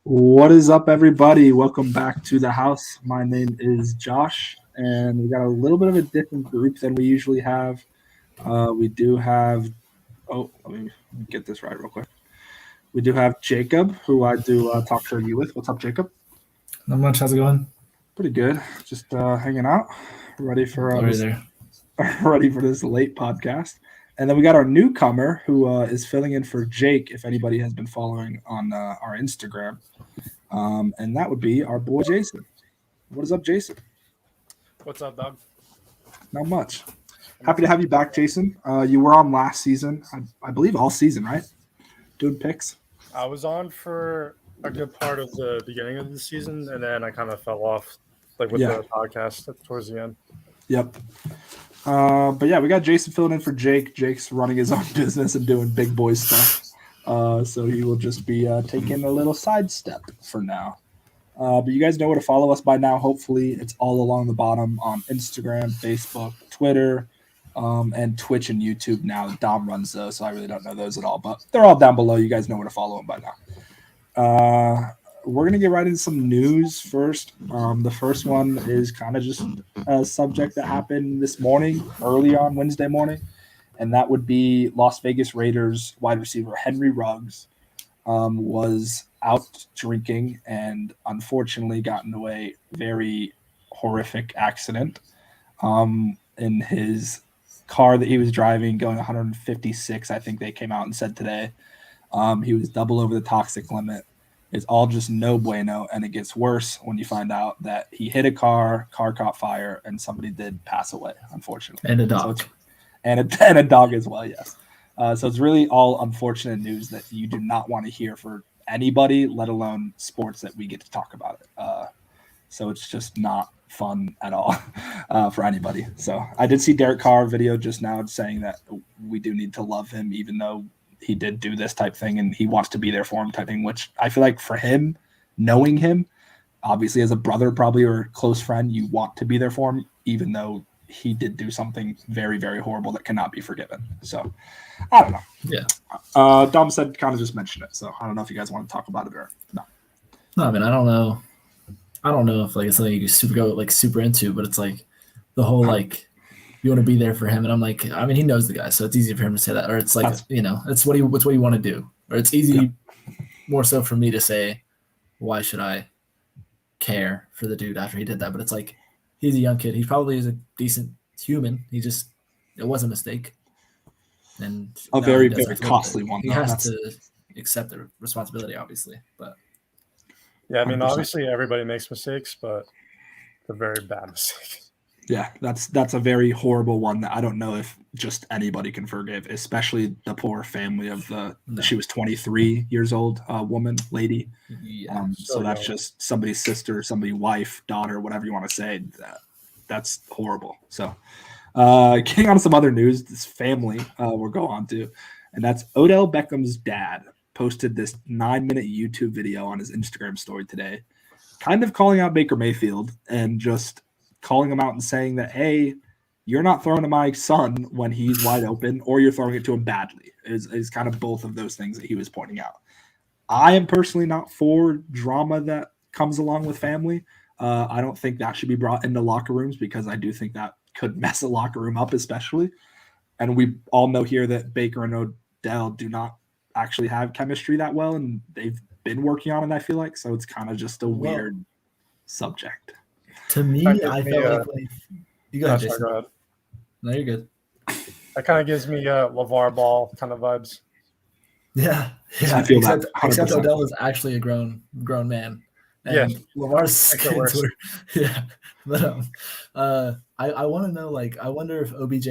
What is up, everybody? Welcome back to the house. My name is Josh, and we got a little bit of a different group than we usually have. We do have, let me get this right real quick. We do have Jacob, who I do talk show you with. What's up, Jacob? Not much. How's it going? Pretty good. Just hanging out, ready for there. ready for this late podcast. And then we got our newcomer who is filling in for Jake, if anybody has been following on our Instagram. And that would be our boy Jason. What is up, Jason? What's up, dog? Not much. Happy to have you back, Jason. You were on last season, I believe all season, right? Doing picks. I was on for a good part of the beginning of the season, and then I kind of fell off, with the podcast towards the end. Yep. But yeah, we got Jason filling in for Jake. Jake's running his own business and doing big boy stuff. So he will just be taking a little sidestep for now. But you guys know where to follow us by now. Hopefully, it's all along the bottom on Instagram, Facebook, Twitter, and Twitch and YouTube now. Dom runs those, so I really don't know those at all. But they're all down below. You guys know where to follow them by now. We're going to get right into some news first. The first one is kind of just a subject that happened this morning, early on Wednesday morning, and that would be Las Vegas Raiders wide receiver Henry Ruggs was out drinking and unfortunately got into a very horrific accident in his car that he was driving, going 156, I think they came out and said today. He was double over the toxic limit. It's all just no bueno, and it gets worse when you find out that he hit a car caught fire, and somebody did pass away, unfortunately. And a dog. And a dog as well, yes. So it's really all unfortunate news that you do not want to hear for anybody, let alone sports that we get to talk about it. So it's just not fun at all for anybody. So I did see Derek Carr video just now saying that we do need to love him, even though he did do this type thing and he wants to be there for him type thing, which I feel like for him, knowing him, obviously as a brother probably or a close friend, you want to be there for him, even though he did do something very, very horrible that cannot be forgiven. So I don't know. Yeah. Dom said kind of just mention it. So I don't know if you guys want to talk about it or no. No, I mean, I don't know. I don't know if it's something you super into, but it's like the whole you want to be there for him, and I'm like, I mean, he knows the guy, so it's easy for him to say that, or it's like it's what you want to do, or it's easy more so for me to say, why should I care for the dude after he did that? But it's like he's a young kid. He probably is a decent human. It was a mistake, and a very very costly one. He has to accept the responsibility, obviously, but. Yeah, I mean, 100%. Obviously everybody makes mistakes, but they're very bad mistakes. Yeah, that's a very horrible one that I don't know if just anybody can forgive, especially the poor family of she was 23 years old, lady. Yeah, so that's just somebody's sister, somebody's wife, daughter, whatever you want to say. That's horrible. So getting on to some other news, this family we'll go on to, and that's Odell Beckham's dad posted this 9-minute YouTube video on his Instagram story today, kind of calling out Baker Mayfield and just calling him out and saying that, hey, you're not throwing to my son when he's wide open, or you're throwing it to him badly, is kind of both of those things that he was pointing out. I am personally not for drama that comes along with family. I don't think that should be brought into locker rooms because I do think that could mess a locker room up, especially. And we all know here that Baker and Odell do not actually have chemistry that well, and they've been working on it, I feel like. So it's kind of just a weird subject. To me, I felt like you go ahead, Jason. Go ahead. No, you're good. That kind of gives me LeVar Ball kind of vibes. Yeah. I feel except Odell is actually a grown man. And LeVar's kids were, yeah. But I want to know, I wonder if OBJ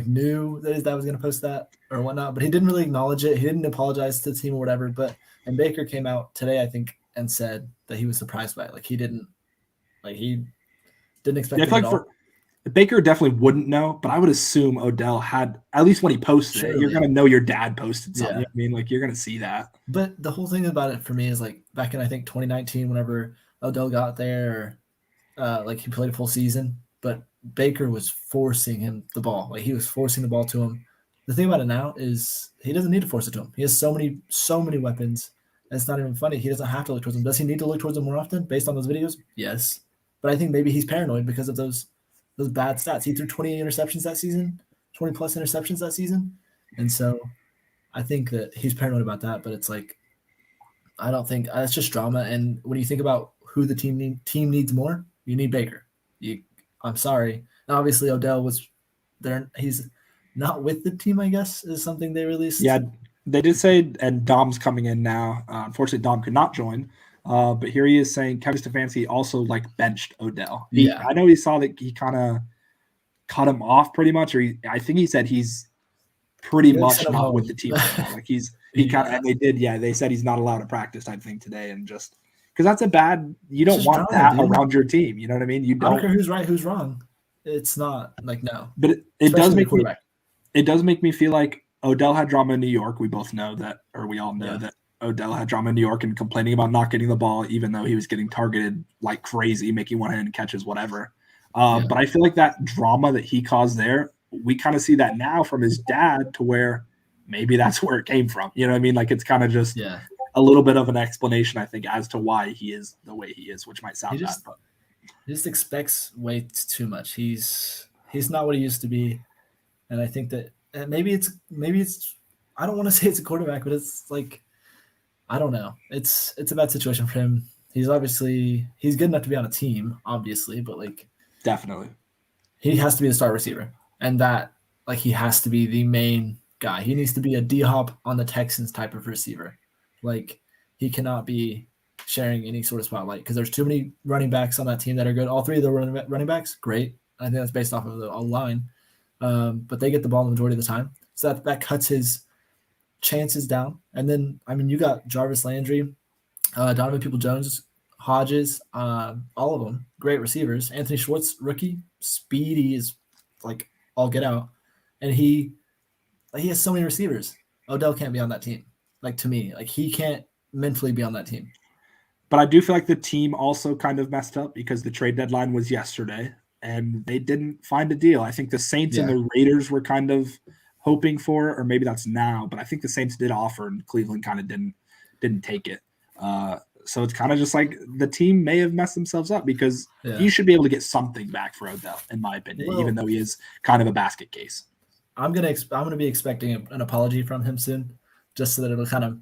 knew that his dad was going to post that or whatnot, but he didn't really acknowledge it. He didn't apologize to the team or whatever. And Baker came out today, I think, and said that he was surprised by it. He didn't expect it at all. Baker definitely wouldn't know, but I would assume Odell had, at least when he posted it, you're going to know your dad posted something. Yeah. You know what I mean? You're going to see that. But the whole thing about it for me is back in, I think, 2019, whenever Odell got there, he played a full season, but Baker was forcing him the ball. He was forcing the ball to him. The thing about it now is he doesn't need to force it to him. He has so many weapons. And it's not even funny. He doesn't have to look towards him. Does he need to look towards him more often based on those videos? Yes. But I think maybe he's paranoid because of those bad stats. He threw 20 interceptions that season, 20 plus interceptions that season. And so I think that he's paranoid about that. But it's like, I don't think it's just drama. And when you think about who the team needs more, you need Baker. I'm sorry. Now, obviously, Odell was there. He's not with the team, I guess, is something they released. Yeah, they did say, and Dom's coming in now. Unfortunately, Dom could not join. But here he is saying Kevin Stefanski also like benched Odell. I know he saw that he kind of cut him off pretty much, or I think he said he's pretty much not with the team right now. Like and they did, they said he's not allowed to practice, I think, today, and just because that's a bad, you don't want that around your team. You know what I mean? You don't care who's right, who's wrong. It's not like no. But it does make me feel like Odell had drama in New York. We both know that, or we all know that Odell had drama in New York and complaining about not getting the ball, even though he was getting targeted like crazy, making one-handed catches, whatever. But I feel like that drama that he caused there, we kind of see that now from his dad to where maybe that's where it came from. You know what I mean? Like it's kind of just a little bit of an explanation, I think, as to why he is the way he is, which might sound bad. But he just expects way too much. He's not what he used to be. And I think that maybe it's I don't want to say it's a quarterback, but it's like, I don't know. It's a bad situation for him. He's good enough to be on a team, obviously, but like definitely he has to be the star receiver, and that like he has to be the main guy. He needs to be a D-Hop on the Texans type of receiver. Like he cannot be sharing any sort of spotlight because there's too many running backs on that team that are good. All three of the running backs, great. I think that's based off of the line, but they get the ball the majority of the time, so that cuts his chances down. And then you got Jarvis Landry, Donovan Peoples-Jones, Hodges, all of them great receivers. Anthony Schwartz, rookie, speedy is like all get out, and he has so many receivers. Odell can't be on that team. Like to me, like he can't mentally be on that team. But I do feel like the team also kind of messed up because the trade deadline was yesterday and they didn't find a deal. I think the Saints and the Raiders were kind of hoping for, or maybe that's now, but I think the Saints did offer and Cleveland kind of didn't take it. So it's kind of just like the team may have messed themselves up because you should be able to get something back for Odell, in my opinion, even though he is kind of a basket case. I'm gonna be expecting an apology from him soon, just so that it'll kind of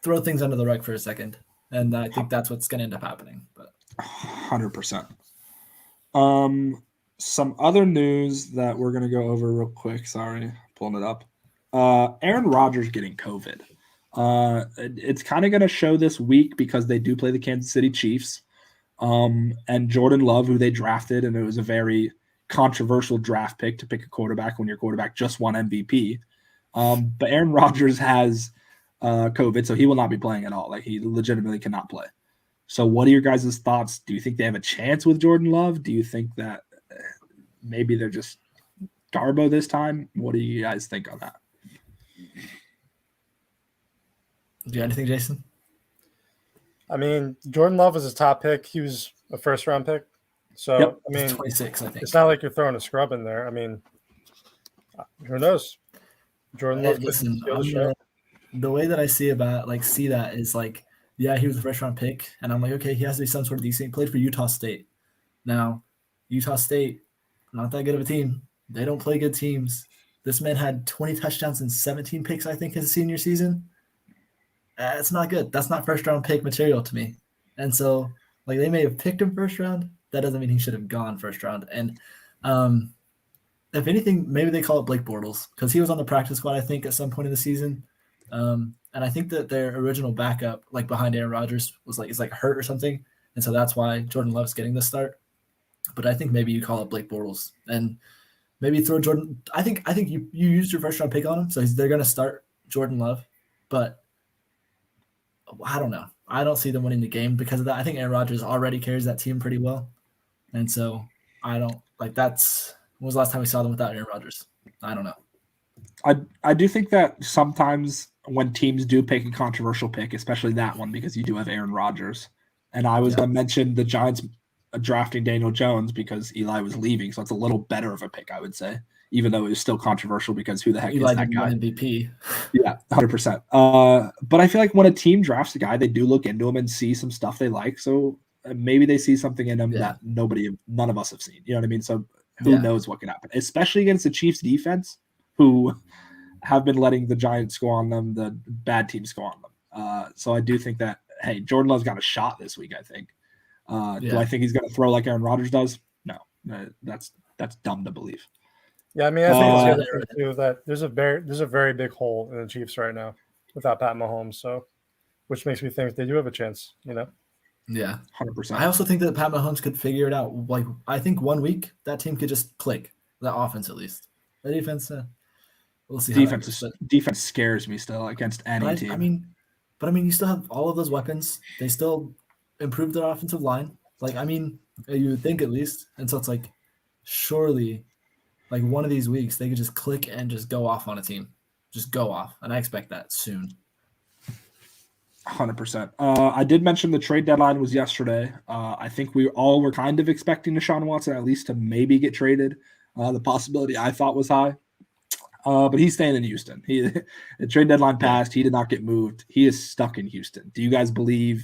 throw things under the rug for a second, and I think that's what's gonna end up happening. But 100%. Some other news that we're gonna go over real quick. Sorry, pulling it up. Aaron Rodgers getting COVID. It's kind of going to show this week because they do play the Kansas City Chiefs. And Jordan Love, who they drafted, and it was a very controversial draft pick to pick a quarterback when your quarterback just won MVP. But Aaron Rodgers has COVID, so he will not be playing at all. Like he legitimately cannot play. So what are your guys' thoughts? Do you think they have a chance with Jordan Love? Do you think that maybe they're just Garbo this time? What do you guys think on that? Do you have anything, Jason? I mean, Jordan Love was his top pick. He was a first-round pick. So, I mean, 26, I think. It's not like you're throwing a scrub in there. I mean, who knows? Jordan Love. Listen, the way that I see that is like, yeah, he was a first-round pick, and I'm like, okay, he has to be some sort of decent. He played for Utah State. Now, Utah State, not that good of a team. They don't play good teams. This man had 20 touchdowns and 17 picks, I think, his senior season. It's not good. That's not first-round pick material to me. And so, like, they may have picked him first round. That doesn't mean he should have gone first round. And if anything, maybe they call it Blake Bortles because he was on the practice squad, I think, at some point in the season. And I think that their original backup, like behind Aaron Rodgers, is hurt or something. And so that's why Jordan Love's getting the start. But I think maybe you call it Blake Bortles and maybe throw Jordan. I think you used your first-round pick on him, so they're going to start Jordan Love. But I don't know. I don't see them winning the game because of that. I think Aaron Rodgers already carries that team pretty well. And so I don't like that's when was the last time we saw them without Aaron Rodgers? I don't know. I do think that sometimes when teams do pick a controversial pick, especially that one, because you do have Aaron Rodgers. And I was going to mention the Giants drafting Daniel Jones because Eli was leaving. So it's a little better of a pick, I would say, even though it was still controversial because who the heck Eli is that guy? MVP. Yeah, 100%. But I feel like when a team drafts a guy, they do look into him and see some stuff they like. So maybe they see something in him that none of us have seen. You know what I mean? So who knows what can happen, especially against the Chiefs defense, who have been letting the Giants score on them, the bad teams score on them. So I do think that, hey, Jordan Love's got a shot this week, I think. Do I think he's going to throw like Aaron Rodgers does? No, that's dumb to believe. Yeah, I mean, I think it's fair too that there's a very big hole in the Chiefs right now without Pat Mahomes, so which makes me think they do have a chance, you know? Yeah, 100%. I also think that Pat Mahomes could figure it out. Like, I think 1 week that team could just click. The offense, at least. The defense, we'll see. Defense scares me still against any team. I mean, you still have all of those weapons. They still improved their offensive line. Like, I mean, you would think at least. And so it's like, surely, like one of these weeks, they could just click and just go off on a team. Just go off. And I expect that soon. 100%. I did mention the trade deadline was yesterday. I think we all were kind of expecting Deshaun Watson at least to maybe get traded. The possibility I thought was high. But he's staying in Houston. The trade deadline passed. He did not get moved. He is stuck in Houston. Do you guys believe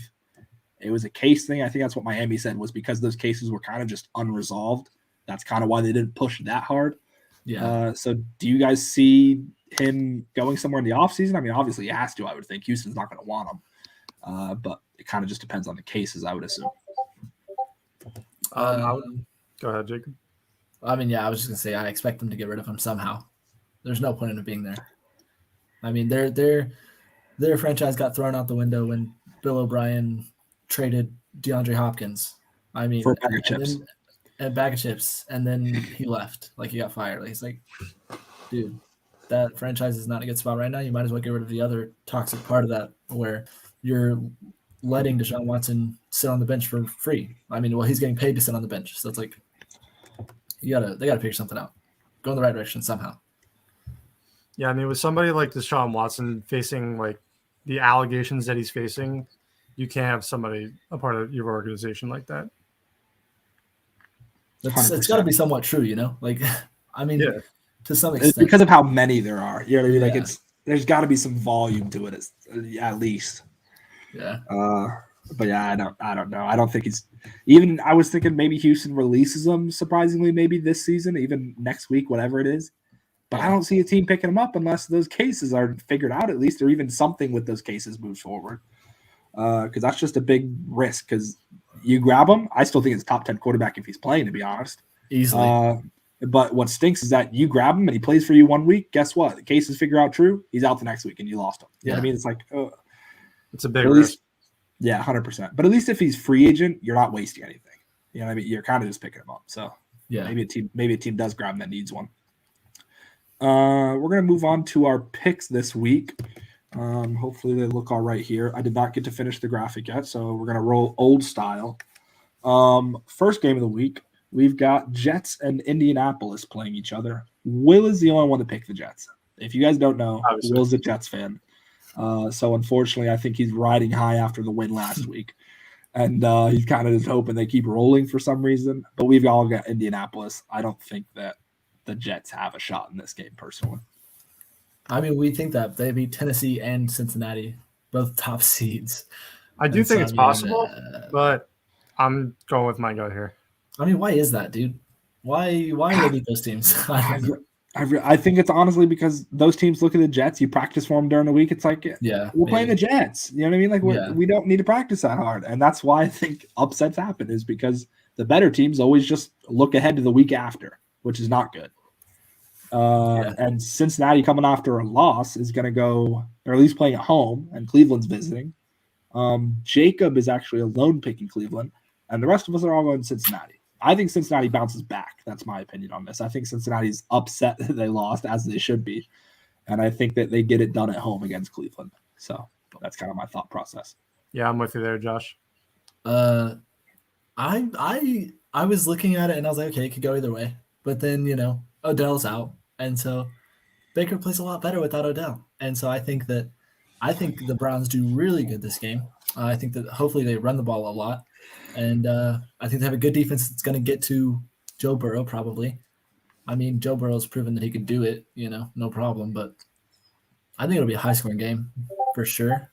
it was a case thing? I think that's what Miami said, was because those cases were kind of just unresolved. That's kind of why they didn't push that hard. Yeah. So do you guys see him going somewhere in the offseason? I mean, obviously he has to, I would think. Houston's not going to want him. But it kind of just depends on the cases, I would assume. Go ahead, Jacob. I mean, I was just going to say I expect them to get rid of him somehow. There's no point in it being there. I mean, their franchise got thrown out the window when Bill O'Brien traded DeAndre Hopkins. I mean, for a bag of chips. A bag of chips, and then he left. Like, he got fired. Like, he's like, dude, that franchise is not in a good spot right now. You might as well get rid of the other toxic part of that, where you're letting Deshaun Watson sit on the bench for free. I mean, well, he's getting paid to sit on the bench, so it's like they gotta figure something out. Go in the right direction somehow. Yeah, I mean, with somebody like Deshaun Watson facing like the allegations that he's facing, you can't have somebody a part of your organization like that. It's got to be somewhat true, you know. Like, I mean, to some extent, it's because of how many there are. You know what I mean? Like, there's got to be some volume to it, at least. Yeah. But yeah, I don't know. I don't think he's even. I was thinking maybe Houston releases him surprisingly, maybe this season, even next week, whatever it is. But I don't see a team picking him up unless those cases are figured out at least, or even something with those cases moves forward. Because that's just a big risk. Because you grab him, I still think it's top 10 quarterback if he's playing, to be honest. Easily. But what stinks is that you grab him and he plays for you 1 week. Guess what? The cases figure out true. He's out the next week and you lost him. You know what I mean? It's like, it's a big risk. Yeah, 100%. But at least if he's free agent, you're not wasting anything. You know what I mean? You're kind of just picking him up. So yeah, maybe a team does grab him that needs one. We're going to move on to our picks this week. Hopefully they look all right here. I did not get to finish the graphic yet, so we're going to roll old style. First game of the week, we've got Jets and Indianapolis playing each other. Will is the only one to pick the Jets. If you guys don't know, obviously, Will's a Jets fan. So unfortunately, I think he's riding high after the win last week. And he's kind of just hoping they keep rolling for some reason. But we've all got Indianapolis. I don't think that the Jets have a shot in this game, personally. I mean, we think that they beat Tennessee and Cincinnati, both top seeds. I do think it's possible, but I'm going with my gut here. I mean, why is that, dude? Why do they beat those teams? I think it's honestly because those teams look at the Jets. You practice for them during the week. It's like, we're playing the Jets. You know what I mean? Like, we don't need to practice that hard. And that's why I think upsets happen, is because the better teams always just look ahead to the week after, which is not good. And Cincinnati, coming after a loss, is going to go, or at least playing at home, and Cleveland's visiting. Jacob is actually alone picking Cleveland, and the rest of us are all going Cincinnati. I think Cincinnati bounces back. That's my opinion on this. I think Cincinnati's upset that they lost, as they should be. And I think that they get it done at home against Cleveland. So that's kind of my thought process. Yeah, I'm with you there, Josh. I was looking at it and I was like, okay, it could go either way. But then, Odell's out. And so Baker plays a lot better without Odell. And so I think the Browns do really good this game. I think that hopefully they run the ball a lot. And I think they have a good defense that's going to get to Joe Burrow probably. I mean, Joe Burrow's proven that he could do it, no problem. But I think it'll be a high-scoring game for sure,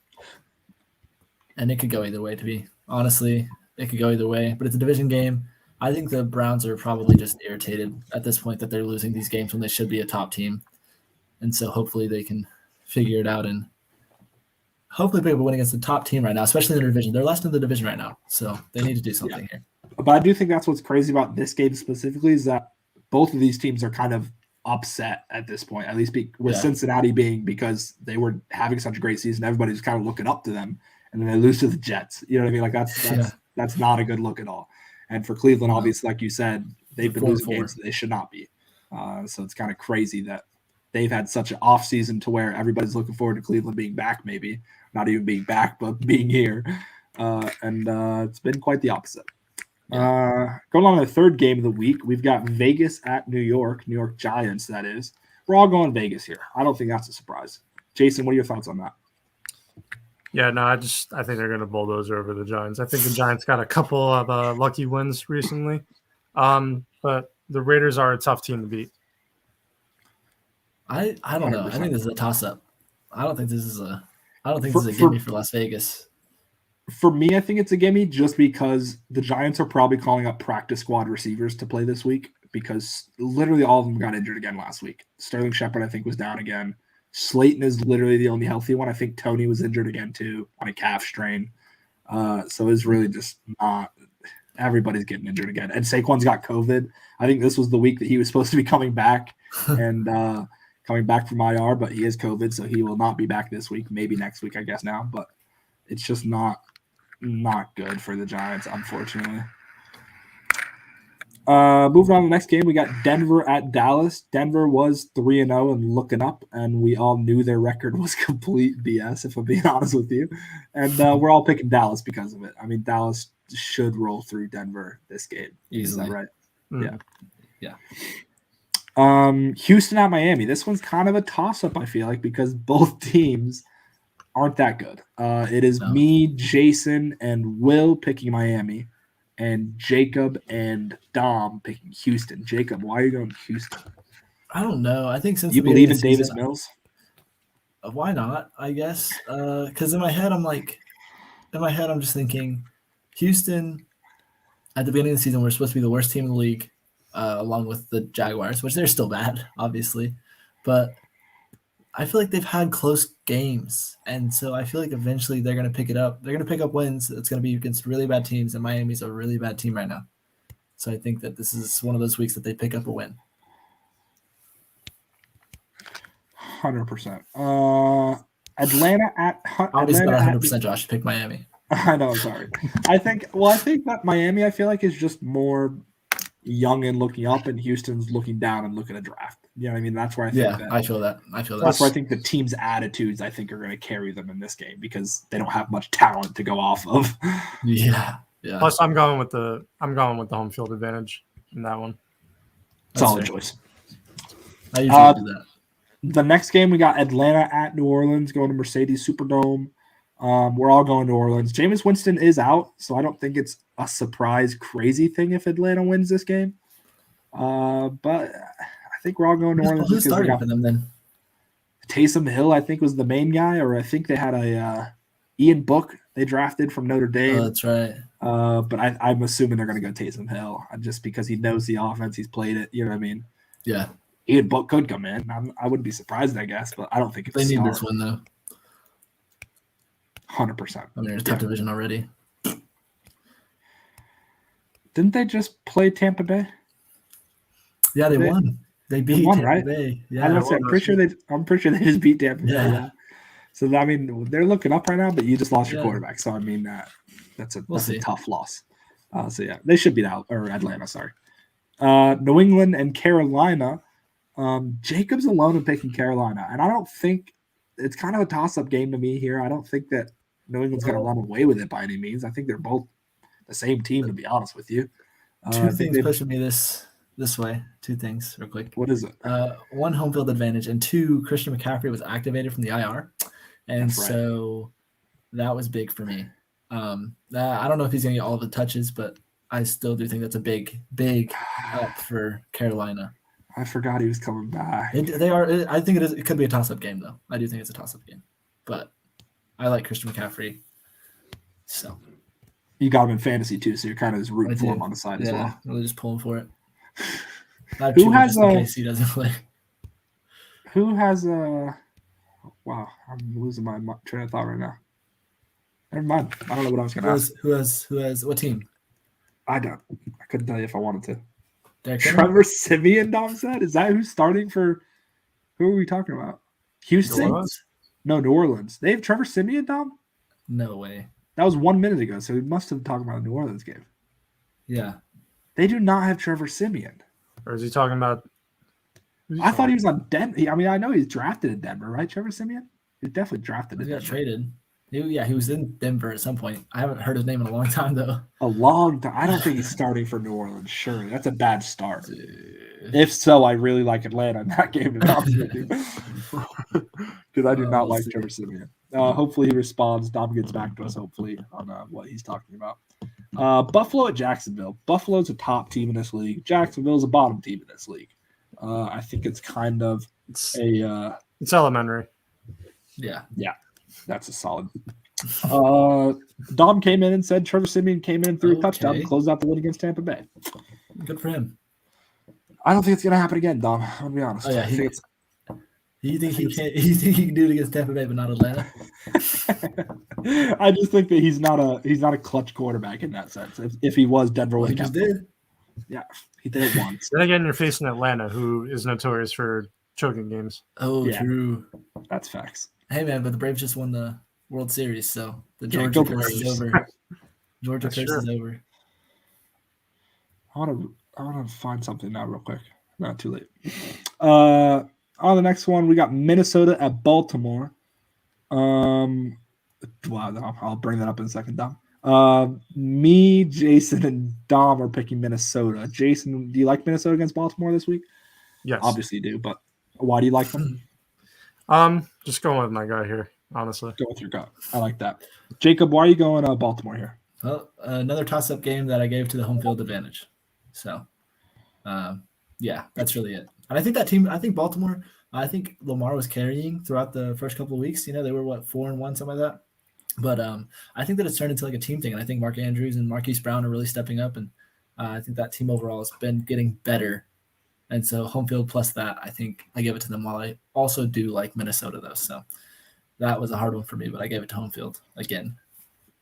and it could go either way. To be honestly, it could go either way. But it's a division game. I think the Browns are probably just irritated at this point that they're losing these games when they should be a top team, and so hopefully they can figure it out and hopefully pick up a win against the top team right now, especially in the division. They're last in the division right now, so they need to do something here. But I do think that's what's crazy about this game specifically is that both of these teams are kind of upset at this point, at least with Cincinnati being because they were having such a great season. Everybody's kind of looking up to them, and then they lose to the Jets. You know what I mean? Like that's not a good look at all. And for Cleveland, obviously, like you said, they've been losing games that they should not be. So it's kind of crazy that they've had such an off season to where everybody's looking forward to Cleveland being back, maybe not even being back, but being here. And it's been quite the opposite. Going on to the third game of the week, we've got Vegas at New York Giants, that is. We're all going Vegas here. I don't think that's a surprise. Jason, what are your thoughts on that? Yeah, no, I think they're going to bulldoze over the Giants. I think the Giants got a couple of lucky wins recently, but the Raiders are a tough team to beat. I don't know. 100%. I think this is a toss-up. I don't think this is a gimme for Las Vegas. For me, I think it's a gimme just because the Giants are probably calling up practice squad receivers to play this week because literally all of them got injured again last week. Sterling Shepard, I think, was down again. Slayton is literally the only healthy one. I think Tony was injured again, too, on a calf strain. So it's really just not – everybody's getting injured again. And Saquon's got COVID. I think this was the week that he was supposed to be coming back and coming back from IR, but he has COVID, so he will not be back this week, maybe next week, I guess now. But it's just not good for the Giants, unfortunately. Moving on to the next game, we got Denver at Dallas. Denver was 3-0 and looking up, and we all knew their record was complete BS, if I'm being honest with you. And we're all picking Dallas because of it. I mean, Dallas should roll through Denver this game. Easily. Is that right? Mm. Yeah. Houston at Miami. This one's kind of a toss-up, I feel like, because both teams aren't that good. It is me, Jason, and Will picking Miami, and Jacob and Dom picking Houston. Jacob, why are you going Houston? I don't know. I think since you believe in Davis Mills? Why not? I guess because in my head I'm just thinking Houston at the beginning of the season we're supposed to be the worst team in the league, along with the Jaguars, which they're still bad, obviously, but I feel like they've had close games, and so I feel like eventually they're going to pick it up. They're going to pick up wins. It's going to be against really bad teams, and Miami's a really bad team right now. So I think that this is one of those weeks that they pick up a win. 100%. Atlanta at obviously not 100%. Josh picked Miami. I know. Sorry. I think that Miami, I feel like, is just more young and looking up, and Houston's looking down and looking at draft. You know what I mean? That's where I think. Yeah, I feel that. That's where I think the team's attitudes, I think, are going to carry them in this game because they don't have much talent to go off of. Yeah. Plus, I'm going with the home field advantage in that one. Solid choice. I usually do that. The next game, we got Atlanta at New Orleans going to Mercedes Superdome. We're all going to New Orleans. Jameis Winston is out, so I don't think it's a surprise crazy thing if Atlanta wins this game. But I think we're all going to New Orleans. Who's starting for them then? Taysom Hill, I think, was the main guy, or I think they had a Ian Book they drafted from Notre Dame. Oh, that's right. But I'm assuming they're going to go Taysom Hill just because he knows the offense. He's played it. You know what I mean? Yeah. Ian Book could come in. I wouldn't be surprised, I guess, but I don't think it's they need this one, though. 100%. I mean, it's a tough division already. Didn't they just play Tampa Bay? Yeah, they won. They beat won, Tampa right? Bay. Yeah, I'm pretty sure they just beat Tampa Bay. Yeah. So I mean, they're looking up right now, but you just lost your quarterback. So I mean, that's a tough loss. So yeah, they should beat Atlanta. Sorry, New England and Carolina. Jacob's alone in picking Carolina, and I don't think it's kind of a toss-up game to me here. I don't think that New England's going to run away with it by any means. I think they're both the same team, to be honest with you. Two things pushing me this way. Two things real quick. What is it? One, home field advantage, and two, Christian McCaffrey was activated from the IR. And so that was big for me. I don't know if he's going to get all of the touches, but I still do think that's a big help for Carolina. I forgot he was coming back. They are. I think it is. It could be a toss-up game, though. I do think it's a toss-up game, but I like Christian McCaffrey. So You got him in fantasy too, so you're kind of just rooting for him on the side as well. Really just pulling for it. Who has in case he doesn't play? Who has a? Wow, I'm losing my train of thought right now. Never mind. I don't know what I was going to ask. Who has what team? I couldn't tell you if I wanted to. Derek Trevor Siemian, Dom said. Is that who's starting for? Who are we talking about? Houston? No, New Orleans. They have Trevor Siemian, Dom? No way. That was 1 minute ago, so we must have talked about a New Orleans game. Yeah. They do not have Trevor Siemian. Or is he talking about? I thought he was on Denver. I mean, I know he's drafted in Denver, right? Trevor Siemian? He's definitely drafted in He got Denver. traded. He was in Denver at some point. I haven't heard his name in a long time, though. A long time. I don't think he's starting for New Orleans. Surely. That's a bad start. If so, I really like Atlanta in that game, to be honest with you. Because I do not like Trevor Siemian. Hopefully he responds. Dom gets back to us, hopefully, on what he's talking about. Buffalo at Jacksonville. Buffalo's a top team in this league. Jacksonville's a bottom team in this league. I think it's kind of It's elementary. Yeah. That's a solid. Dom came in and said Trevor Siemian came in and threw a touchdown, closed out the win against Tampa Bay. Good for him. I don't think it's gonna happen again, Dom. I'm gonna be honest. Oh yeah, you think he can do it against Tampa Bay, but not Atlanta? I just think that he's not a clutch quarterback in that sense. If he was, Denver would He just did. Yeah, he did it once. Then again, you're facing Atlanta, who is notorious for choking games. Oh, yeah. True. That's facts. Hey man, but the Braves just won the World Series, so the Georgia curse is over. Georgia curse is over. I want to find something now real quick. Not too late. On the next one, we got Minnesota at Baltimore. Wow, I'll bring that up in a second, Dom. Me, Jason, and Dom are picking Minnesota. Jason, do you like Minnesota against Baltimore this week? Yes. Obviously you do, but why do you like them? Just going with my guy here, honestly. Go with your gut. I like that. Jacob, why are you going Baltimore here? Well, another toss-up game that I gave to the home field advantage. So, yeah, that's really it. And I think that team, Baltimore, I think Lamar was carrying throughout the first couple of weeks. You know, they were, 4-1, something like that. But I think that it's turned into like a team thing. And I think Mark Andrews and Marquise Brown are really stepping up. And I think that team overall has been getting better. And so home field plus that, I think I give it to them, while I also do like Minnesota, though. So that was a hard one for me, but I gave it to home field again.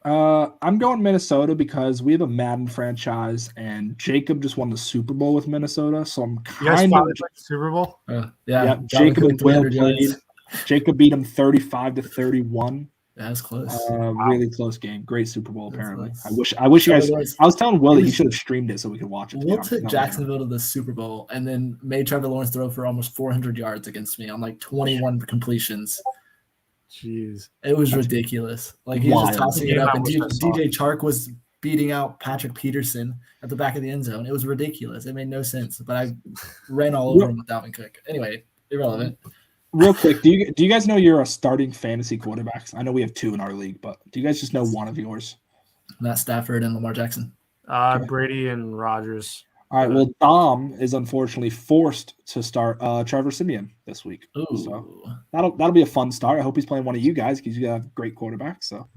I'm going Minnesota because we have a Madden franchise, and Jacob just won the Super Bowl with Minnesota. So I'm kind of like Super Bowl. Yeah. Jacob and Will played. Jacob beat him 35-31. That's close. Really close game. Great Super Bowl, apparently. Close. I wish you guys. I was telling Will that he should have streamed it so we could watch it. Will took Jacksonville to the Super Bowl and then made Trevor Lawrence throw for almost 400 yards against me on like 21 completions. Jeez, it was ridiculous. Like he was just tossing it up, and DJ Chark was beating out Patrick Peterson at the back of the end zone. It was ridiculous. It made no sense, but I ran all over him with Dalvin Cook. Anyway, irrelevant. Real quick, do you guys know you're a starting fantasy quarterbacks? I know we have 2 in our league, but do you guys just know one of yours? Matt Stafford and Lamar Jackson. Brady and Rodgers. All right. Well, Dom is unfortunately forced to start Trevor Siemian this week. Ooh. So that'll be a fun start. I hope he's playing one of you guys because you have great quarterbacks. So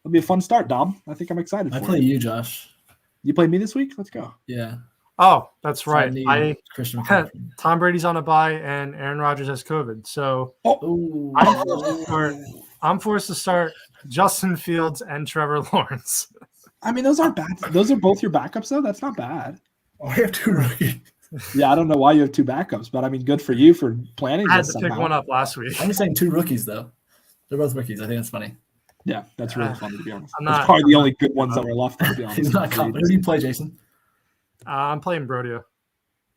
it'll be a fun start, Dom. I think I'm excited. I play you, Josh. You play me this week? Let's go. Yeah. Oh, that's right. Christian Tom Brady's on a bye and Aaron Rodgers has COVID. So I'm forced to start Justin Fields and Trevor Lawrence. I mean, those aren't bad. Those are both your backups, though. That's not bad. Oh, I have 2 rookies. Yeah, I don't know why you have 2 backups, but I mean, good for you for planning. I had to pick one up last week. I'm just saying 2 rookies, though. They're both rookies. I think that's funny. Yeah, that's really funny, to be honest. That's probably the only good ones that were left, to be honest. He's not confident. Who do you play, Jason? I'm playing Brodio.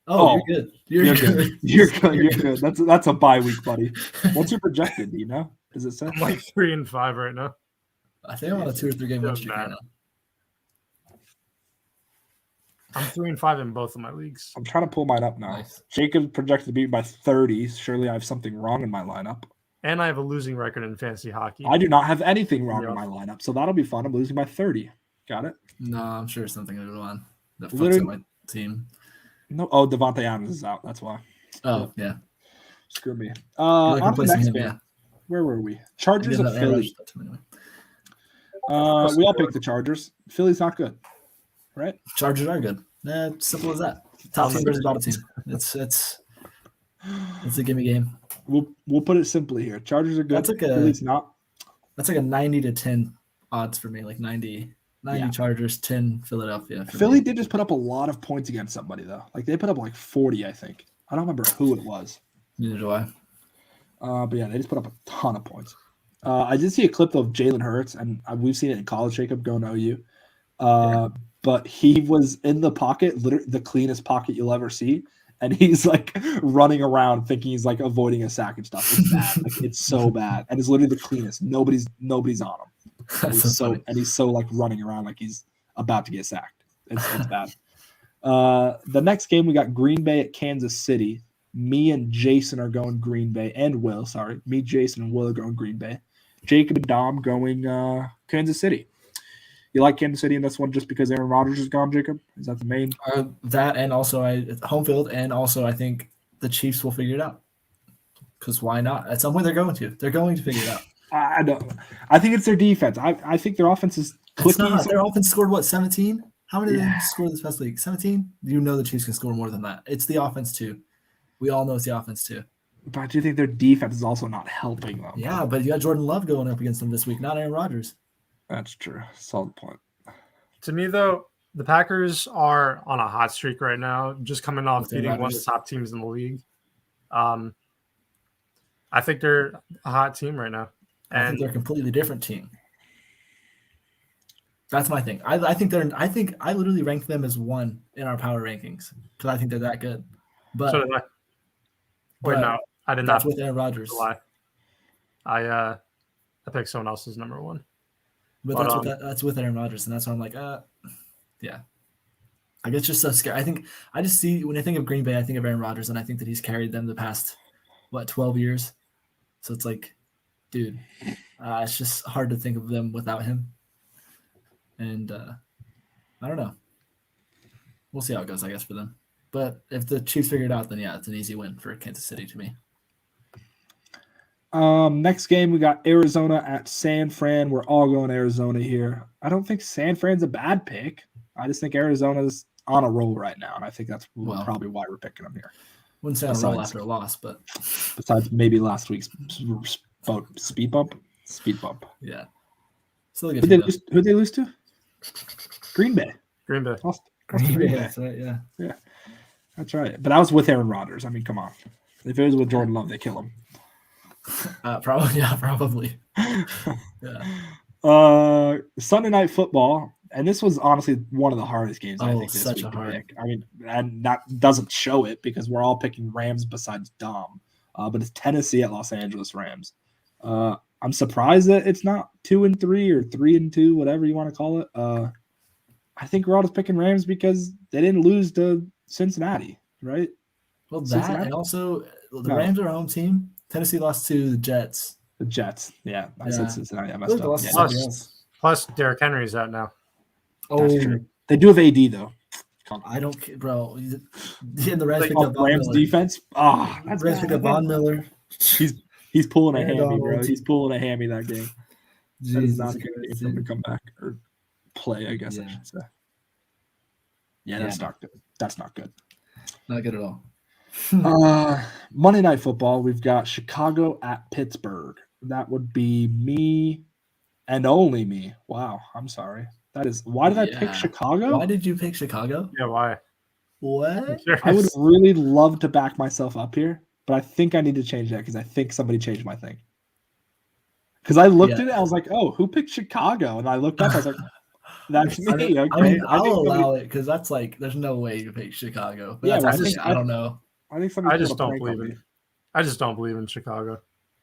Oh, you're good. You're good. You're good. That's a bye week, buddy. What's your projected? Do you know? Does it say? I'm like 3-5 right now. I think I'm on a 2 or 3 game win streak right now. I'm 3-5 in both of my leagues. I'm trying to pull mine up now. Nice. Jacob projected to beat me by 30. Surely I have something wrong in my lineup. And I have a losing record in fantasy hockey. I do not have anything wrong in my lineup, so that'll be fun. I'm losing by 30. Got it? No, I'm sure something will go on that fucks up my team. No. Oh, Devontae Adams is out. That's why. Oh, yeah. Screw me. You're like On to the replacing next him, game. yeah. Where were we? I Chargers didn't at know Aaron Philly. Rodgers got too many. We all picked the Chargers. Philly's not good, right? Chargers are good. Simple as that. Top team versus bottom team. It's a gimme game. We'll put it simply here. Chargers are good. That's like Philly's not. That's like a 90-10 odds for me. Like 90 Yeah. Chargers, 10 Philadelphia. Philly did just put up a lot of points against somebody though. Like they put up like 40, I think. I don't remember who it was. Neither do I. But yeah, they just put up a ton of points. I did see a clip of Jalen Hurts, and we've seen it in college, Jacob, going to OU. But he was in the pocket, literally the cleanest pocket you'll ever see. And he's like running around thinking he's like avoiding a sack and stuff. It's bad. Like, it's so bad. And it's literally the cleanest. Nobody's on him. And he's so like running around like he's about to get sacked. It's bad. The next game, we got Green Bay at Kansas City. Me and Jason are going Green Bay, and Will. Sorry, me, Jason, and Will are going Green Bay. Jacob and Dom going Kansas City. You like Kansas City in this one just because Aaron Rodgers is gone, Jacob? Is that the main? That and also home field, and also I think the Chiefs will figure it out. Because why not? At some point they're going to. They're going to figure it out. I don't. I think it's their defense. I think their offense is clicky. Their offense scored what, 17? How many did they score this past week? 17? You know the Chiefs can score more than that. It's the offense too. We all know it's the offense too. But I do think their defense is also not helping them. Yeah, but you got Jordan Love going up against them this week, not Aaron Rodgers. That's true. Solid point. To me, though, the Packers are on a hot streak right now, just coming off beating one of the top teams in the league. I think they're a hot team right now. I think they're a completely different team. That's my thing. I think I literally ranked them as 1 in our power rankings because I think they're that good. But so did I. Wait, no, I did not. That's with Aaron Rodgers. I picked someone else's number 1. But that's with Aaron Rodgers, and that's why I'm like, yeah. I guess just so scared. I just see when I think of Green Bay, I think of Aaron Rodgers, and I think that he's carried them the past 12 years. So it's like, dude, it's just hard to think of them without him. And I don't know. We'll see how it goes, I guess, for them. But if the Chiefs figure it out, then yeah, it's an easy win for Kansas City to me. Next game, we got Arizona at San Fran. We're all going Arizona here. I don't think San Fran's a bad pick. I just think Arizona's on a roll right now, and I think that's probably why we're picking them here. Wouldn't say on a roll after a loss, but besides maybe last week's speed bump. Yeah. Still a good team, who'd they lose to? Green Bay. Green Bay. Lost Green Bay. That's right, yeah. Yeah. That's right. But I was with Aaron Rodgers. I mean, come on. If it was with Jordan Love, they kill him. Probably. Yeah. Sunday Night Football, and this was honestly one of the hardest games I think this week to pick. I mean, and that doesn't show it because we're all picking Rams besides Dom. But it's Tennessee at Los Angeles Rams. I'm surprised that it's not 2-3 or 3-2, whatever you want to call it. I think we're all just picking Rams because they didn't lose to Cincinnati, right? Well, and also the Rams are a home team. Tennessee lost to the Jets. The Jets, yeah. I said Cincinnati. I messed up. Yeah. Plus, Derrick Henry's out now. That's true. They do have AD though. I don't care, bro. And the Rams picked up Rams Miller. Defense. That's Rams picked up Von Miller. He's pulling a hammy, bro. He's pulling a hammy that game. That is not good for him to come back or play, I guess I should say. Yeah, that's not good. That's not good. Not good at all. Monday Night Football, we've got Chicago at Pittsburgh. That would be me and only me. Wow, I'm sorry. That is why did I pick Chicago? Why did you pick Chicago? Yeah, why? What? I would really love to back myself up here, but I think I need to change that because I think somebody changed my thing. Because I looked at it, I was like, "Oh, who picked Chicago?" And I looked up, I was like, "That's me." I mean, I'll allow it because that's like, there's no way you pick Chicago. But I don't know. I think I just don't believe in. I just don't believe in Chicago.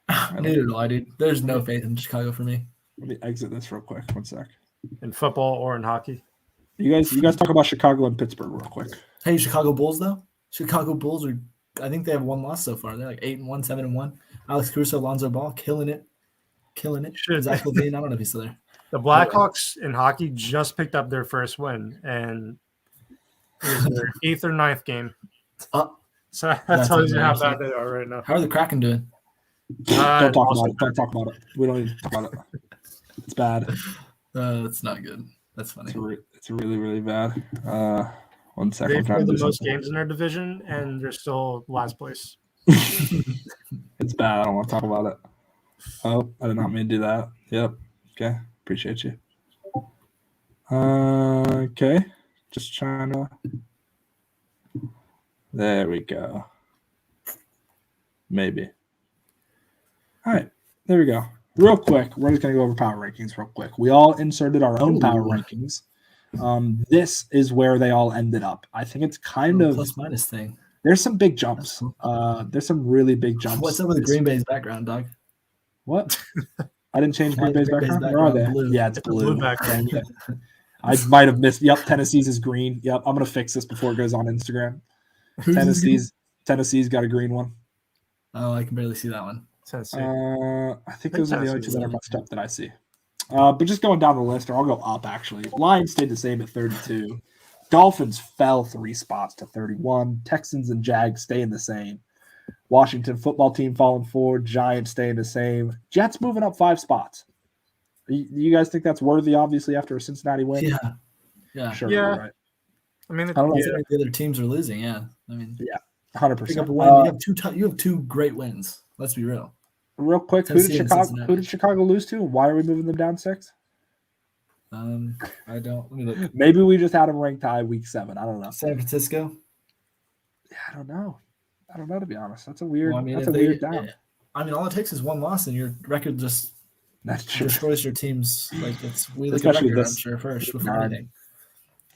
Neither do I, dude. There's no faith in Chicago for me. Let me exit this real quick. One sec. In football or in hockey. You guys talk about Chicago and Pittsburgh real quick. Hey, Chicago Bulls though. Chicago Bulls are. I think they have 1 loss so far. They're like 8-1, 7-1. Alex Caruso, Lonzo Ball, killing it. Zach LaVine, I don't know if he's still there. The Blackhawks in hockey just picked up their first win, and It was their 8th or 9th game. Oh, So that that's tells you how embarrassing. bad they are right now. How are the Kraken doing? Don't talk about it. Don't talk about it. We don't need to talk about it. It's bad. That's not good. That's funny. It's really, really bad. 1 second. They've I'm trying played to the do most something. games in their division, and they're still last place. It's bad. I don't want to talk about it. Oh, I did not mean to do that. Yep. Okay. Appreciate you. Okay. Just trying to. There we go. Maybe. All right. There we go. Real quick, we're just going to go over power rankings real quick. We all inserted our own power rankings. This is where they all ended up. I think it's kind of plus minus thing. There's some big jumps. There's some really big jumps. What's up with Green Bay's background, dog? What? I didn't change Green Bay's background. Where are they? Blue. Yeah, it's blue. Background. I might have missed. Yep, Tennessee's is green. Yep, I'm gonna fix this before it goes on Instagram. Tennessee's got a green one. Oh, I can barely see that one. Tennessee. I think those are the only two that are messed up that I see. But just going down the list, or I'll go up actually. Lions stayed the same at 32. Dolphins fell 3 spots to 31. Texans and Jags staying the same. Washington football team falling 4. Giants staying the same. Jets moving up 5 spots. You guys think that's worthy, obviously, after a Cincinnati win? Yeah. Sure. Yeah. Right. I don't know if the other teams are losing. Yeah. I mean, 100%. Pick up a win. You have 2 great wins. Let's be real. Real quick, who did Chicago lose to? Why are we moving them down 6? I don't. Let me look. Maybe we just had them ranked high week 7. I don't know. San Francisco. Yeah, I don't know, to be honest. That's a weird. Well, I mean, that's a weird down. I mean, all it takes is one loss, and your record just destroys your teams. Like we look at record, I'm sure first before anything.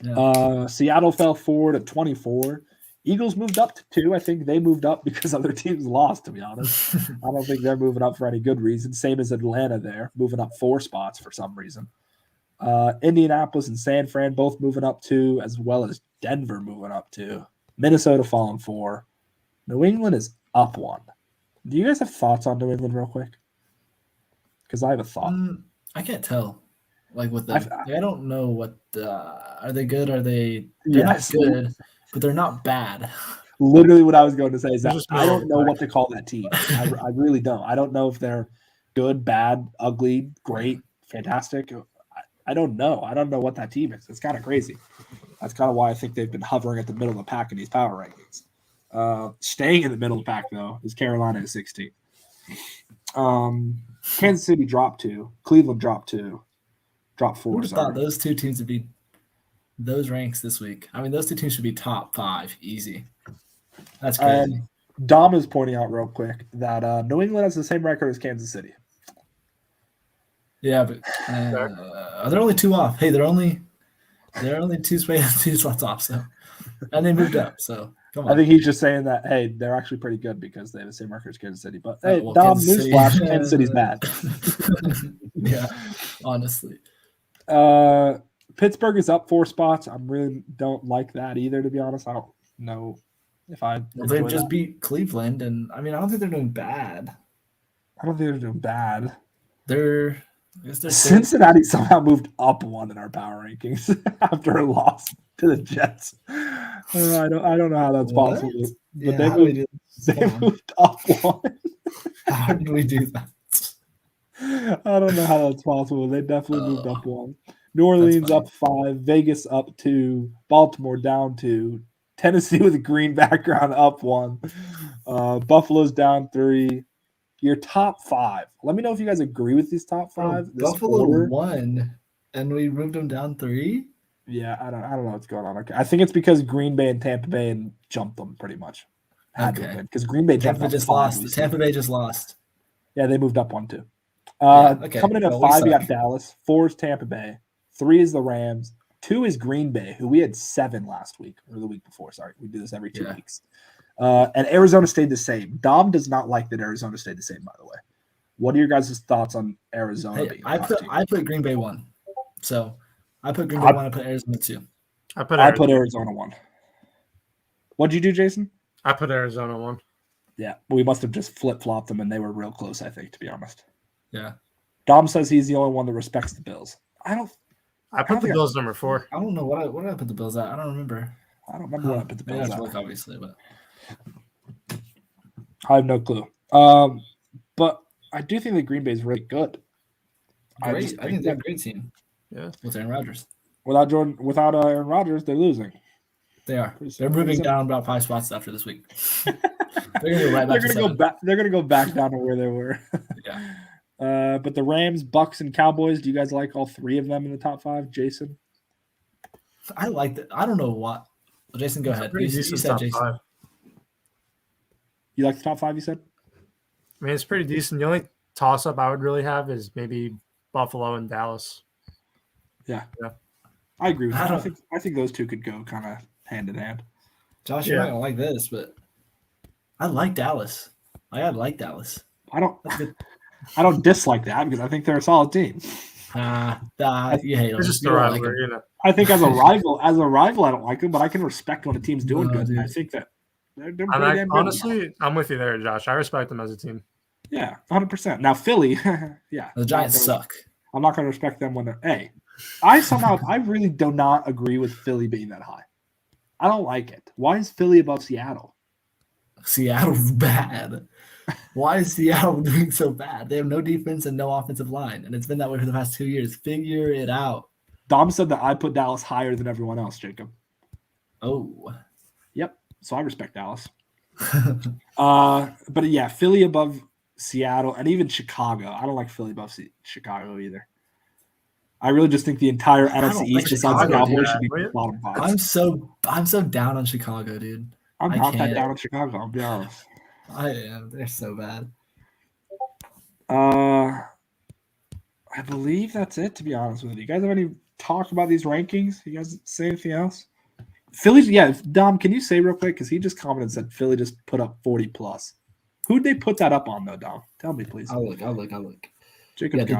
Yeah. Seattle fell 4 to 24. Eagles moved up to 2. I think they moved up because other teams lost, to be honest. I don't think they're moving up for any good reason. Same as Atlanta there, moving up 4 spots for some reason. Indianapolis and San Fran both moving up 2, as well as Denver moving up 2. Minnesota falling 4. New England is up 1. Do you guys have thoughts on New England real quick? Because I have a thought. I can't tell. Like with them, I don't know what. Are they good? Are they? They're not good, but they're not bad. Literally, what I was going to say is that I don't know what to call that team. I really don't. I don't know if they're good, bad, ugly, great, fantastic. I don't know. I don't know what that team is. It's kind of crazy. That's kind of why I think they've been hovering at the middle of the pack in these power rankings. Staying in the middle of the pack, though, is Carolina at 16. Kansas City dropped 2. Cleveland dropped 2. Dropped 4. Who would have thought those 2 teams would be those ranks this week? I mean, those 2 teams should be top 5 easy. That's crazy. Dom is pointing out real quick that New England has the same record as Kansas City. Yeah, but they're only 2 off. Hey, they're only 2 slots off. So, and they moved up. So come on. I think he's just saying that hey, they're actually pretty good because they have the same record as Kansas City. But hey, Dom, newsflash: Kansas City's bad. Yeah, honestly. Pittsburgh is up 4 spots. I really don't like that either, to be honest. I don't know if I. They've just beat Cleveland, and I mean, I don't think they're doing bad. I don't think they're doing bad. They're Cincinnati somehow moved up 1 in our power rankings after a loss to the Jets. I don't know how that's possible, but they moved up 1. How did we do that? I don't know how that's possible. They definitely moved up 1. New Orleans up 5. Vegas up 2. Baltimore down 2. Tennessee with a green background up 1. Buffalo's down 3. Your top 5. Let me know if you guys agree with these top 5. Buffalo won, and we moved them down 3. Yeah, I don't know what's going on. Okay, I think it's because Green Bay and Tampa Bay and jumped them pretty much. Because Green Bay Tampa just lost. Tampa Bay just lost. Yeah, they moved up 1 too. Coming in at 5, we got Dallas. 4 is Tampa Bay. 3 is the Rams. 2 is Green Bay, who we had 7 last week or the week before. Sorry, we do this every 2 weeks. And Arizona stayed the same. Dom does not like that Arizona stayed the same, by the way. What are your guys' thoughts on Arizona? Hey, I put Green Bay 1. So I put Green Bay 1. I put Arizona 2. I put Arizona 1. What'd you do, Jason? I put Arizona 1. Yeah, we must have just flip-flopped them, and they were real close, I think, to be honest. Yeah. Dom says he's the only one that respects the Bills. I put the Bills number 4. I don't know what did I put the Bills at. I don't remember. I don't remember when I put the Maybe I Bills have to at. look, obviously, but I have no clue. But I do think that Green Bay is really good. great. I think they're a that great team. Yeah. With Aaron Rodgers. without Aaron Rodgers, they're losing. They are. Pretty They're simple. moving down about 5 spots after this week. They're gonna go right back. They're gonna go back. They're gonna go back down to where they were. Yeah. But the Rams, Bucks, and Cowboys. Do you guys like all three of them in the top 5? Jason, I like that. I don't know what. Well, Jason, go ahead. You said top Jason. 5. you like the top 5? You said. I mean, it's pretty decent. The only toss-up I would really have is maybe Buffalo and Dallas. Yeah. Yeah. I agree with I that. don't- I think those two could go kind of hand in hand. Josh, you're not gonna like this, but I like Dallas. I like Dallas. I don't That's good. I don't dislike that because I think they're a solid team. You hate them. It's just You a don't like rivalry, them. you know. I think as a rival, I don't like them, but I can respect when a team's doing No, good. And I dude. think that they're pretty damn good. Honestly, I'm with you there, Josh. I respect them as a team. Yeah, 100%. Now Philly, yeah, The Giants suck. I'm not going to respect them when they're I really do not agree with Philly being that high. I don't like it. Why is Philly above Seattle? Seattle's bad. Why is Seattle doing so bad? They have no defense and no offensive line, and it's been that way for the past 2 years. Figure it out. Dom said that I put Dallas higher than everyone else, Jacob. Oh. Yep. So I respect Dallas. But yeah, Philly above Seattle and even Chicago. I don't like Philly above Chicago either. I really just think the entire NFC don't East like besides the Chicago, Cowboys dude. should be Yeah. bottom 5. I'm so down on Chicago, dude. I'm I not that can't. down on Chicago, I'll be honest. I am. They're so bad. I believe that's it, to be honest with you. You guys have any talk about these rankings? You guys say anything else? Philly, yeah. Dom, can you say real quick? Because he just commented and said Philly just put up 40 plus. Who'd they put that up on, though, Dom? Tell me, please. I'll look. Jacob Yeah,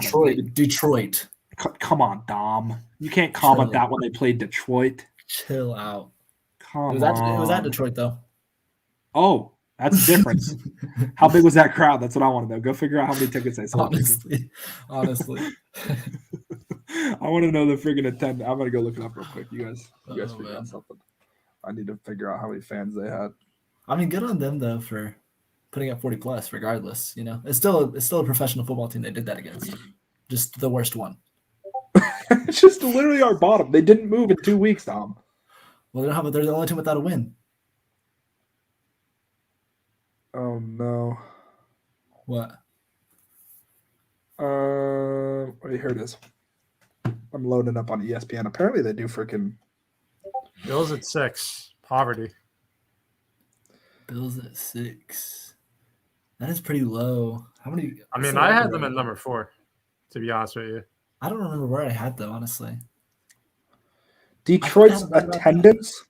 Detroit. Come on, Dom. You can't comment Chill. that when they played Detroit. Chill out. Come It was on. at Detroit, though. Oh, that's the difference. How big was that crowd? That's what I want to know. Go figure out how many tickets they sold. Honestly. I want to know the freaking attendance. I'm gonna go look it up real quick. You guys figure man. out something. I need to figure out how many fans they had. I mean, good on them though for putting up 40 plus. Regardless, it's still a professional football team they did that against. Just the worst one. It's just literally our bottom. They didn't move in 2 weeks, Tom. Well, they're the only team without a win. Oh no. What? Wait, here it is. I'm loading up on ESPN. Apparently, they do freaking. Bills at 6. Poverty. Bills at 6. That is pretty low. How many? I mean, I had them at number 4, to be honest with you. I don't remember where I had them, honestly. Detroit's I forgot about attendance.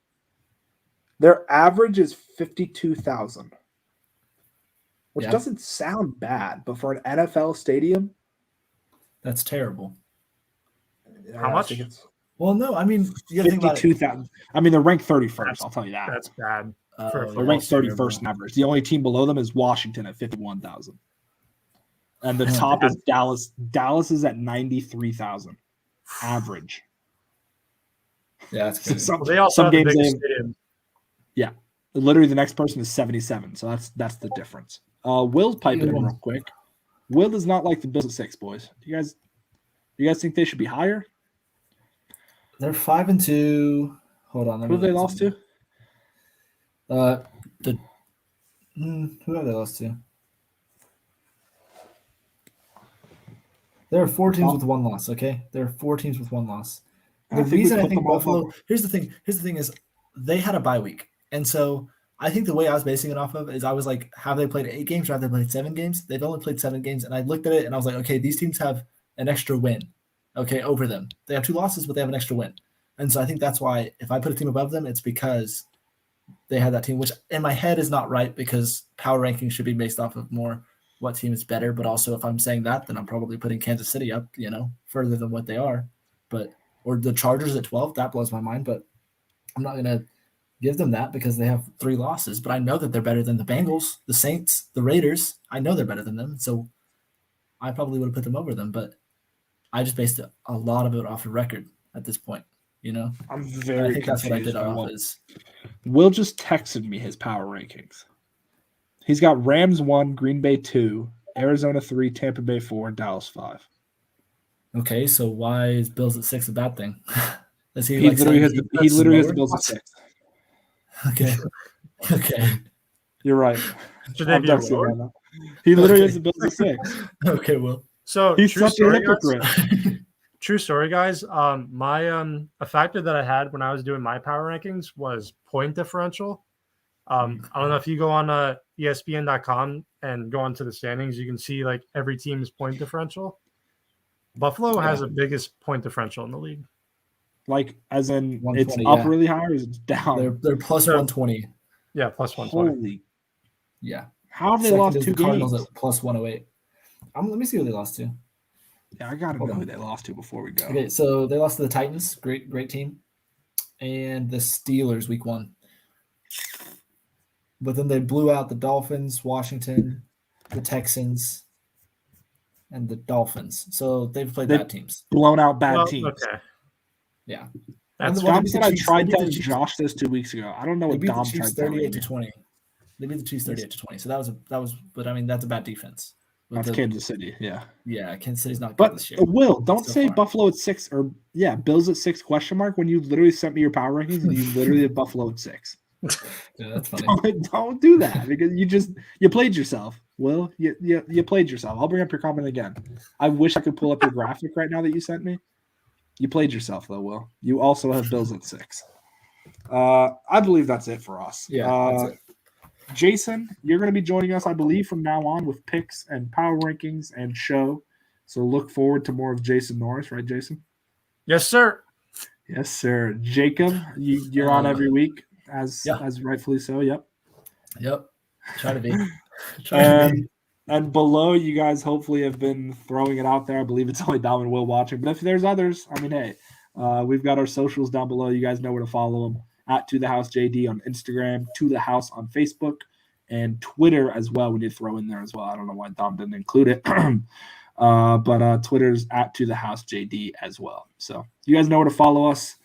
Their average is 52,000, which Yeah. doesn't sound bad, but for an NFL stadium, That's terrible. How much? I think it's Well, no, I mean, you gotta think about it. 52,000. I mean, they're ranked 31st. I'll tell you that. That's bad. Oh, They're yeah, ranked that's 31st in terrible. average. The only team below them is Washington at 51,000. And the Yeah, top is Dallas. Dallas is at 93,000 average. Yeah, that's So good. Well, they also have the games biggest they- stadium. Literally, the next person is 77. So that's the difference. Will's piping in real quick. Will does not like the Bills at 6, boys. Do you guys think they should be higher? They're 5-2. Hold on. Who have they lost to? Who have they lost to? There are 4 teams with 1 loss. Okay, there are 4 teams with 1 loss. I The think we reason I put think them all Buffalo. lower. Here's the thing. Is they had a bye week, and so I think the way I was basing it off of is I was like, have they played 8 games or have they played 7 games? They've only played 7 games, and I looked at it and I was like, okay, these teams have an extra win, okay, over them. They have 2 losses, but they have an extra win, and so I think that's why if I put a team above them, it's because they had that team, which in my head is not right because power ranking should be based off of more what team is better. But also, if I'm saying that, then I'm probably putting Kansas City up, further than what they are. Or the Chargers at 12, that blows my mind. But I'm not gonna give them that because they have 3 losses. But I know that they're better than the Bengals, the Saints, the Raiders. I know they're better than them, so I probably would have put them over them. But I just based a lot of it off of record at this point. You know, I'm And very I think that's what I confused did by off what is. Will just texted me his power rankings. He's got Rams 1, Green Bay 2, Arizona 3, Tampa Bay 4, and Dallas 5. Okay, so why is Bills at 6 a bad thing? Is he He like literally saying has the defense is lower? Bills at 6. Okay. Okay. You're right. Should they I'm be texting lower? him right now. He literally Okay. has the Bills at 6. Okay, well. So He's true such a story, guys. hypocrite. True story, guys. My a factor that I had when I was doing my power rankings was point differential. I don't know if you go on ESPN.com and go onto the standings, you can see like every team's point differential. Buffalo has the biggest point differential in the league. Like, as in, it's 120, up yeah. really high or is it down? They're plus 120. Yeah, plus 120. Holy. Yeah. How have they Second lost is 2 the Cardinals games? at plus 108. Let me see who they lost to. Yeah, I got to know Hold on. who they lost to before we go. Okay, so they lost to the Titans, great team, and the Steelers week 1. But then they blew out the Dolphins, Washington, the Texans, and the Dolphins. So they've played They've bad teams. Blown out bad Well, teams. okay. Yeah. That's Well, Dom they said beat the I Chiefs- tried they beat the telling Chiefs- Josh this 2 weeks ago. I don't know They what beat the Dom Chiefs tried telling 38 me. to 20. They beat the Chiefs 38 to 20. So that was but I mean that's a bad defense. With That's Kansas City, yeah. Yeah, Kansas City's not good But this year. Will, don't so say far. Buffalo at 6 or Bills at 6 question mark when you literally sent me your power rankings and you literally have Buffalo at 6. Yeah, that's funny. Don't do that because you played yourself. Will, you played yourself. I'll bring up your comment again. I wish I could pull up your graphic right now that you sent me. You played yourself though, Will. You also have Bills at 6. I believe that's it for us. Yeah, that's it. Jason, you're going to be joining us, I believe, from now on with picks and power rankings and show. So look forward to more of Jason Norris, right, Jason? Yes, sir. Yes, sir. Jacob, you're on every week, as rightfully so. Yep. Try to be. And below, you guys hopefully have been throwing it out there. I believe it's only Dom and Will watching. But if there's others, I mean, hey, we've got our socials down below. You guys know where to follow them. At To The House JD on Instagram, To The House on Facebook, and Twitter as well. We need to throw in there as well. I don't know why Dom didn't include it. But Twitter's at To The House JD as well. So you guys know where to follow us.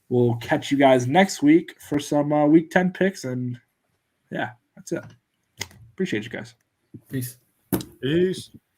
We'll catch you guys next week for some Week 10 picks. And, yeah, that's it. Appreciate you guys. Peace. Peace.